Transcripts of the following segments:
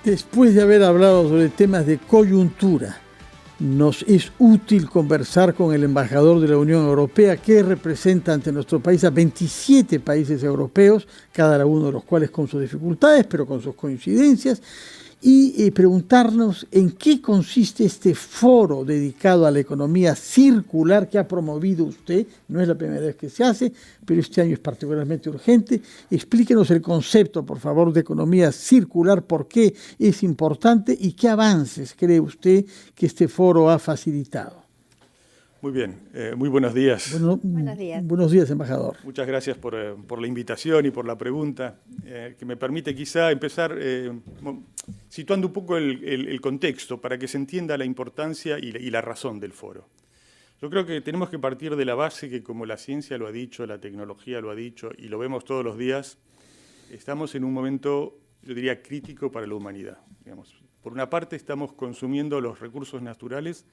Después de haber hablado sobre temas de coyuntura, nos es útil conversar con el embajador de la Unión Europea que representa ante nuestro país a 27 países europeos, cada uno de los cuales con sus dificultades, pero con sus coincidencias, y preguntarnos en qué consiste este foro dedicado a la economía circular que ha promovido usted. No es la primera vez que se hace, pero este año es particularmente urgente. Explíquenos el concepto, por favor, de economía circular, por qué es importante y qué avances cree usted que este foro ha facilitado. Muy bien, muy buenos días. Buenos días. Buenos días, embajador. Muchas gracias por la invitación y por la pregunta, que me permite quizá empezar situando un poco el contexto para que se entienda la importancia y la razón del foro. Yo creo que tenemos que partir de la base que, como la ciencia lo ha dicho, la tecnología lo ha dicho y lo vemos todos los días, estamos en un momento, yo diría, crítico para la humanidad. Digamos, por una parte, estamos consumiendo los recursos naturales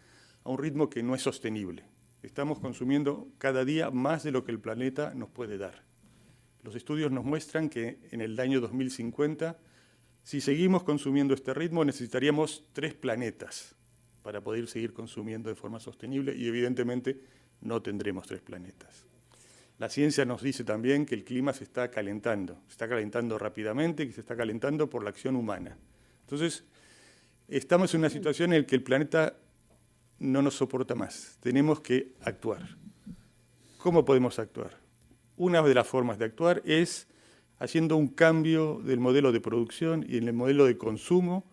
a un ritmo que no es sostenible. Estamos consumiendo cada día más de lo que el planeta nos puede dar. Los estudios nos muestran que en el año 2050, si seguimos consumiendo este ritmo, necesitaríamos 3 planetas para poder seguir consumiendo de forma sostenible y evidentemente no tendremos 3 planetas. La ciencia nos dice también que el clima se está calentando rápidamente y que se está calentando por la acción humana. Entonces, estamos en una situación en la que el planeta no nos soporta más, tenemos que actuar. ¿Cómo podemos actuar? Una de las formas de actuar es haciendo un cambio del modelo de producción y en el modelo de consumo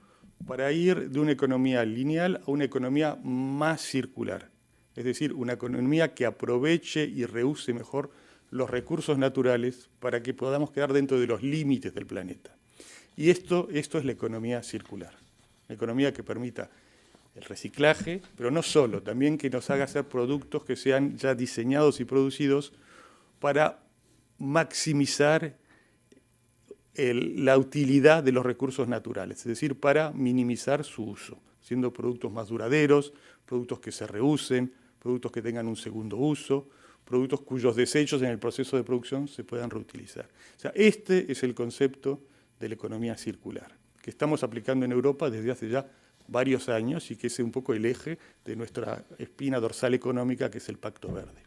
para ir de una economía lineal a una economía más circular. Es decir, una economía que aproveche y reuse mejor los recursos naturales para que podamos quedar dentro de los límites del planeta. Y esto es la economía circular, una economía que permita el reciclaje, pero no solo, también que nos haga hacer productos que sean ya diseñados y producidos para maximizar la utilidad de los recursos naturales, es decir, para minimizar su uso, siendo productos más duraderos, productos que se reusen, productos que tengan un segundo uso, productos cuyos desechos en el proceso de producción se puedan reutilizar. O sea, este es el concepto de la economía circular, que estamos aplicando en Europa desde hace ya varios años y que es un poco el eje de nuestra espina dorsal económica, que es el Pacto Verde.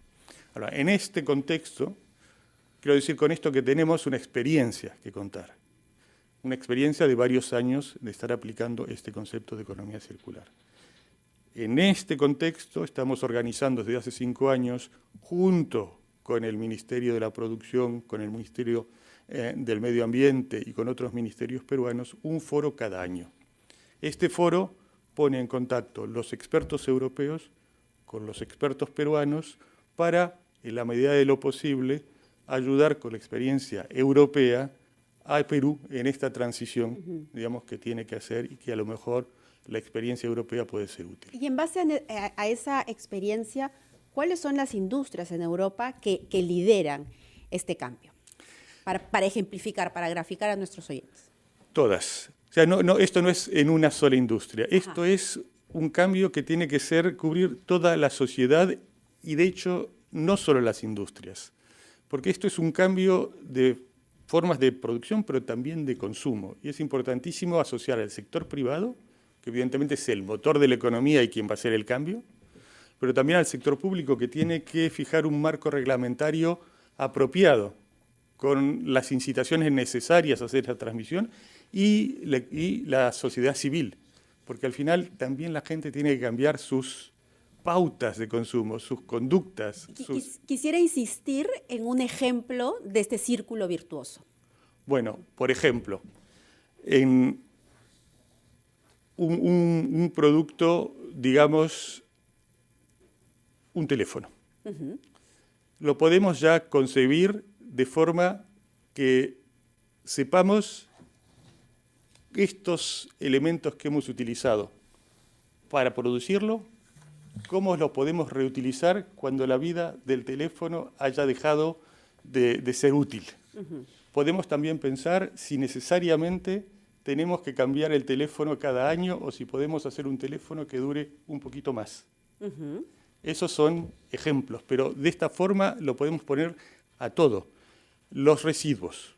Ahora, en este contexto, quiero decir con esto que tenemos una experiencia que contar, una experiencia de varios años de estar aplicando este concepto de economía circular. En este contexto estamos organizando desde hace 5 años, junto con el Ministerio de la Producción, con el Ministerio del Medio Ambiente y con otros ministerios peruanos, un foro cada año. Este foro pone en contacto los expertos europeos con los expertos peruanos para, en la medida de lo posible, ayudar con la experiencia europea a Perú en esta transición, digamos, que tiene que hacer y que a lo mejor la experiencia europea puede ser útil. Y en base a esa experiencia, ¿cuáles son las industrias en Europa que lideran este cambio? Para ejemplificar, para graficar a nuestros oyentes. Todas. O sea, esto no es en una sola industria. Esto es un cambio que tiene que cubrir toda la sociedad y, de hecho, no solo las industrias. Porque esto es un cambio de formas de producción, pero también de consumo. Y es importantísimo asociar al sector privado, que evidentemente es el motor de la economía y quien va a hacer el cambio, pero también al sector público, que tiene que fijar un marco reglamentario apropiado, con las incitaciones necesarias a hacer esa transmisión, y la sociedad civil, porque al final también la gente tiene que cambiar sus pautas de consumo, sus conductas. Quisiera insistir en un ejemplo de este círculo virtuoso. Bueno, por ejemplo, en un producto, digamos, un teléfono. Lo podemos ya concebir de forma que sepamos estos elementos que hemos utilizado para producirlo, cómo los podemos reutilizar cuando la vida del teléfono haya dejado de ser útil. Podemos también pensar si necesariamente tenemos que cambiar el teléfono cada año o si podemos hacer un teléfono que dure un poquito más. Esos son ejemplos, pero de esta forma lo podemos poner a todo. Los residuos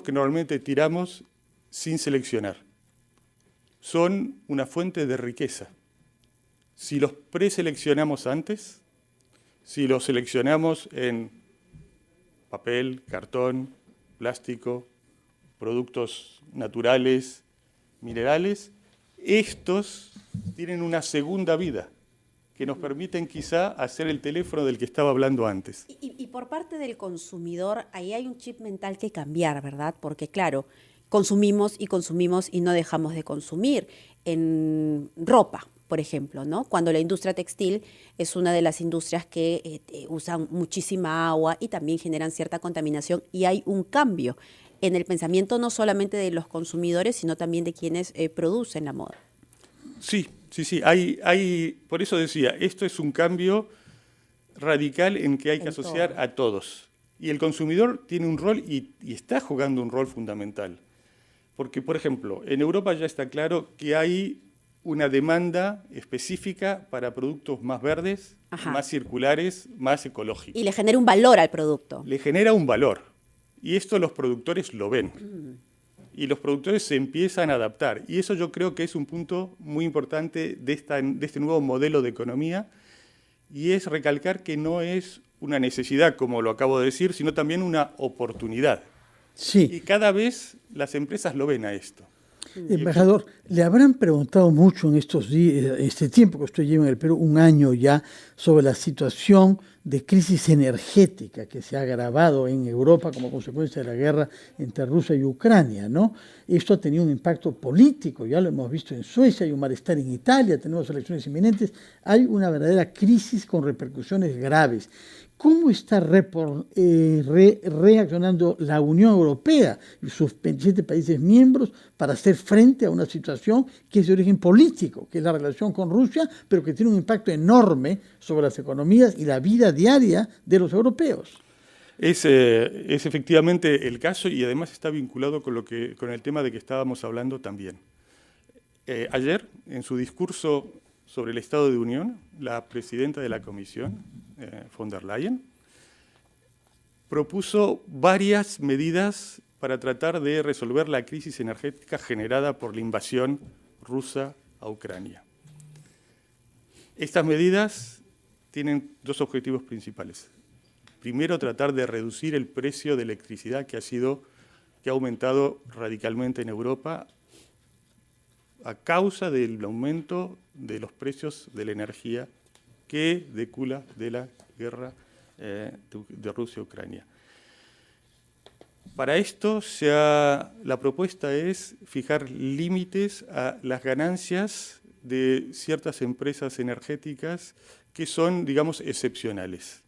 que normalmente tiramos sin seleccionar. Son una fuente de riqueza. Si los preseleccionamos antes, si los seleccionamos en papel, cartón, plástico, productos naturales, minerales, estos tienen una segunda vida que nos permiten quizá hacer el teléfono del que estaba hablando antes. Y por parte del consumidor, ahí hay un chip mental que cambiar, ¿verdad? Porque claro, consumimos y no dejamos de consumir. En ropa, por ejemplo, ¿no? Cuando la industria textil es una de las industrias que usan muchísima agua y también generan cierta contaminación, y hay un cambio en el pensamiento no solamente de los consumidores, sino también de quienes producen la moda. Sí. Por eso decía, esto es un cambio radical en que hay que asociar a todos. Y el consumidor tiene un rol y está jugando un rol fundamental. Porque, por ejemplo, en Europa ya está claro que hay una demanda específica para productos más verdes, más circulares, más ecológicos. Y le genera un valor al producto. Le genera un valor. Y esto los productores lo ven. Y los productores se empiezan a adaptar. Y eso yo creo que es un punto muy importante de este nuevo modelo de economía, y es recalcar que no es una necesidad, como lo acabo de decir, sino también una oportunidad. Sí. Y cada vez las empresas lo ven a esto. Embajador, le habrán preguntado mucho en estos días, este tiempo que usted lleva en el Perú, un año ya, sobre la situación de crisis energética que se ha agravado en Europa como consecuencia de la guerra entre Rusia y Ucrania, ¿no? Esto ha tenido un impacto político, ya lo hemos visto en Suecia, hay un malestar en Italia, tenemos elecciones inminentes, hay una verdadera crisis con repercusiones graves. ¿Cómo está reaccionando la Unión Europea y sus 27 países miembros para hacer frente a una situación que es de origen político, que es la relación con Rusia, pero que tiene un impacto enorme sobre las economías y la vida diaria de los europeos? Es efectivamente el caso, y además está vinculado con el tema de que estábamos hablando también. Ayer, en su discurso sobre el Estado de Unión, la presidenta de la Comisión, von der Leyen, propuso varias medidas para tratar de resolver la crisis energética generada por la invasión rusa a Ucrania. Estas medidas tienen dos objetivos principales. Primero, tratar de reducir el precio de electricidad que ha aumentado radicalmente en Europa a causa del aumento de los precios de la energía que decula de la guerra de Rusia a Ucrania. Para esto, la propuesta es fijar límites a las ganancias de ciertas empresas energéticas que son, digamos, excepcionales,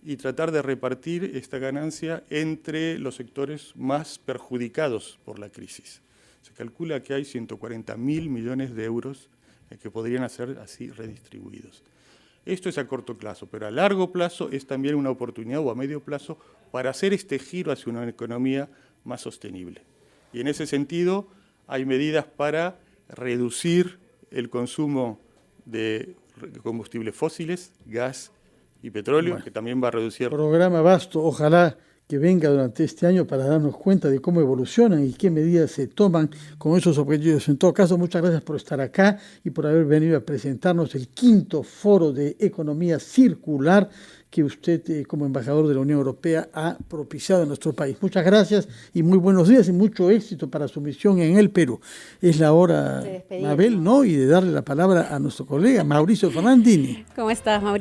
y tratar de repartir esta ganancia entre los sectores más perjudicados por la crisis. Se calcula que hay 140.000 millones de euros que podrían ser así redistribuidos. Esto es a corto plazo, pero a largo plazo es también una oportunidad, o a medio plazo, para hacer este giro hacia una economía más sostenible. Y en ese sentido hay medidas para reducir el consumo de combustibles fósiles, gas y petróleo, que también va a reducir. Programa vasto, ojalá que venga durante este año para darnos cuenta de cómo evolucionan y qué medidas se toman con esos objetivos. En todo caso, muchas gracias por estar acá y por haber venido a presentarnos el 5º Foro de Economía Circular que usted, como embajador de la Unión Europea, ha propiciado en nuestro país. Muchas gracias y muy buenos días y mucho éxito para su misión en el Perú. Es la hora, Mabel, ¿no? Y de darle la palabra a nuestro colega Mauricio Fernandini. ¿Cómo estás, Mauricio?